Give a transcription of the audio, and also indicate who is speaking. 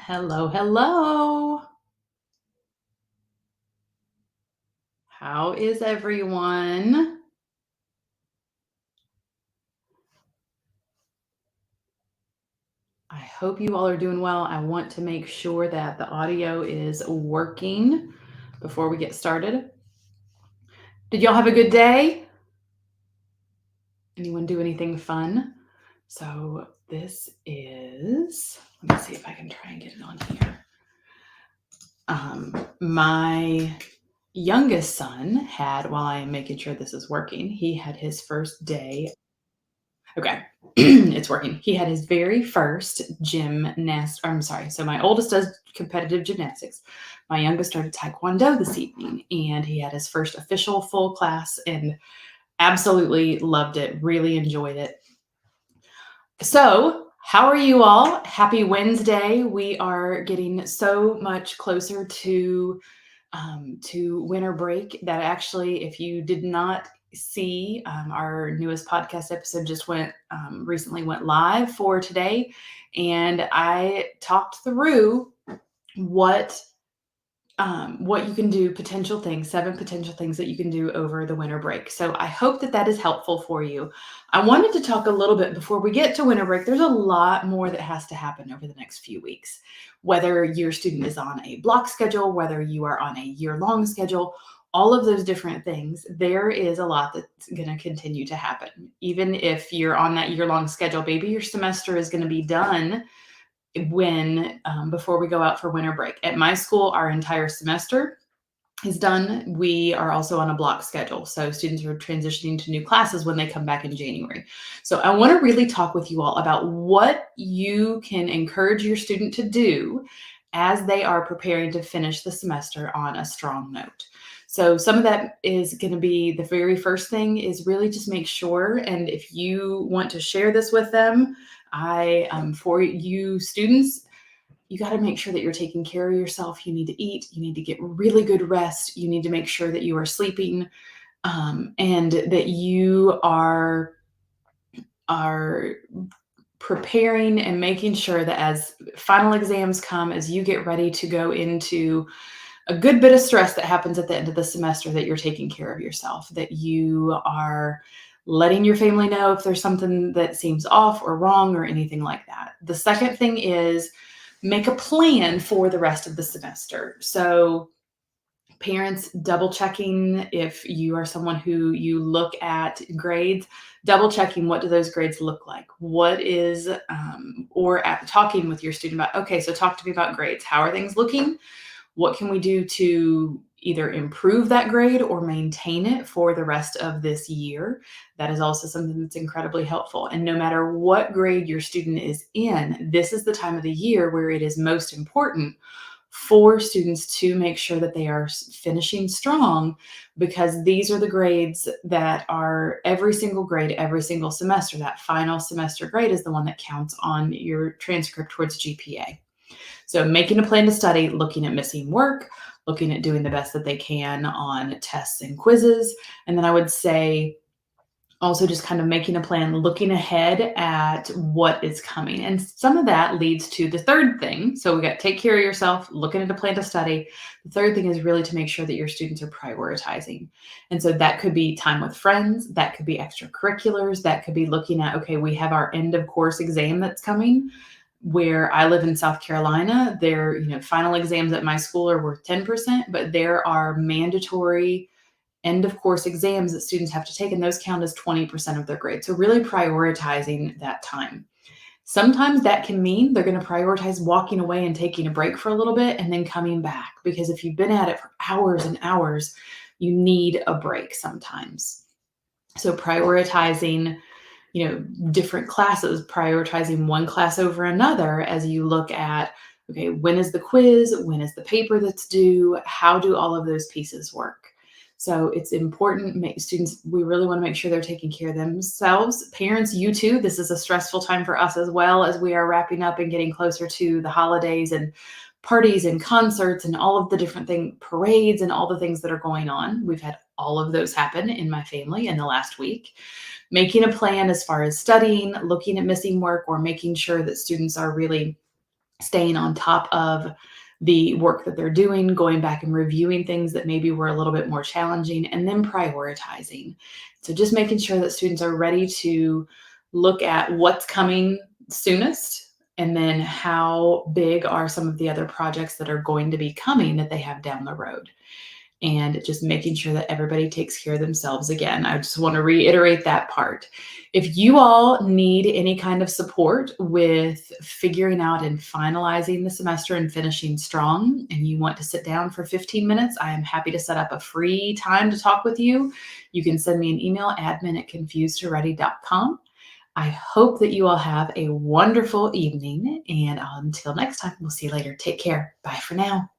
Speaker 1: Hello, hello. How is everyone? I hope you all are doing well. I want to make sure that the audio is working before we get started. Did y'all have a good day? Anyone do anything fun? So, this is, let me see if I can try and get it on here. My youngest son had, while I am making sure this is working, he had his first day. Okay. It's working. He had his very first I'm sorry. So my oldest does competitive gymnastics. My youngest started taekwondo this evening, and he had his first official full class and absolutely loved it, really enjoyed it. So, how are you all? Happy Wednesday. We are getting so much closer to winter break that actually, if you did not see, our newest podcast episode just recently went live for today, and I talked through what what you can do, potential things, 7 potential things that you can do over the winter break. So I hope that that is helpful for you. I wanted to talk a little bit before we get to winter break. There's a lot more that has to happen over the next few weeks. Whether your student is on a block schedule, whether you are on a year-long schedule, all of those different things, there is a lot that's going to continue to happen. Even if you're on that year-long schedule, maybe your semester is going to be done when before we go out for winter break. At my school, our entire semester is done. We are also on a block schedule. So students are transitioning to new classes when they come back in January. So I want to really talk with you all about what you can encourage your student to do as they are preparing to finish the semester on a strong note. So some of that is going to be the very first thing is really just make sure, and if you want to share this with them, for you students, you got to make sure that you're taking care of yourself. You need to eat. You need to get really good rest. You need to make sure that you are sleeping, and that you are preparing and making sure that as final exams come, as you get ready to go into a good bit of stress that happens at the end of the semester, that you're taking care of yourself, that you are letting your family know if there's something that seems off or wrong or anything like that. The second thing is make a plan for the rest of the semester. So parents double checking, if you are someone who you look at grades, double checking, what do those grades look like? What is, or at talking with your student about, okay, so talk to me about grades. How are things looking? What can we do to either improve that grade or maintain it for the rest of this year? That is also something that's incredibly helpful. And no matter what grade your student is in, this is the time of the year where it is most important for students to make sure that they are finishing strong, because these are the grades that are every single grade, every single semester. That final semester grade is the one that counts on your transcript towards GPA. So making a plan to study, looking at missing work, looking at doing the best that they can on tests and quizzes. And then I would say also just kind of making a plan, looking ahead at what is coming. And some of that leads to the third thing. So we got take care of yourself, looking at a plan to study. The third thing is really to make sure that your students are prioritizing. And so that could be time with friends, that could be extracurriculars, that could be looking at, okay, we have our end of course exam that's coming. Where I live in South Carolina, there, final exams at my school are worth 10%, but there are mandatory end of course exams that students have to take, and those count as 20% of their grade. So really prioritizing that time. Sometimes that can mean they're going to prioritize walking away and taking a break for a little bit and then coming back, because if you've been at it for hours and hours, you need a break sometimes. So prioritizing, different classes, prioritizing one class over another as you look at, okay, when is the quiz? When is the paper that's due? How do all of those pieces work? So it's important, students, we really want to make sure they're taking care of themselves. Parents, you too, this is a stressful time for us as well, as we are wrapping up and getting closer to the holidays and parties and concerts and all of the different parades and all the things that are going on. We've had all of those happen in my family in the last week. Making a plan as far as studying, looking at missing work, or making sure that students are really staying on top of the work that they're doing, going back and reviewing things that maybe were a little bit more challenging, and then prioritizing. So just making sure that students are ready to look at what's coming soonest, and then how big are some of the other projects that are going to be coming that they have down the road, and just making sure that everybody takes care of themselves. Again, I just want to reiterate that part. If you all need any kind of support with figuring out and finalizing the semester and finishing strong, and you want to sit down for 15 minutes, I am happy to set up a free time to talk with you. You can send me an email, admin@confusedtoready.com. I hope that you all have a wonderful evening, and until next time, we'll see you later. Take care. Bye for now.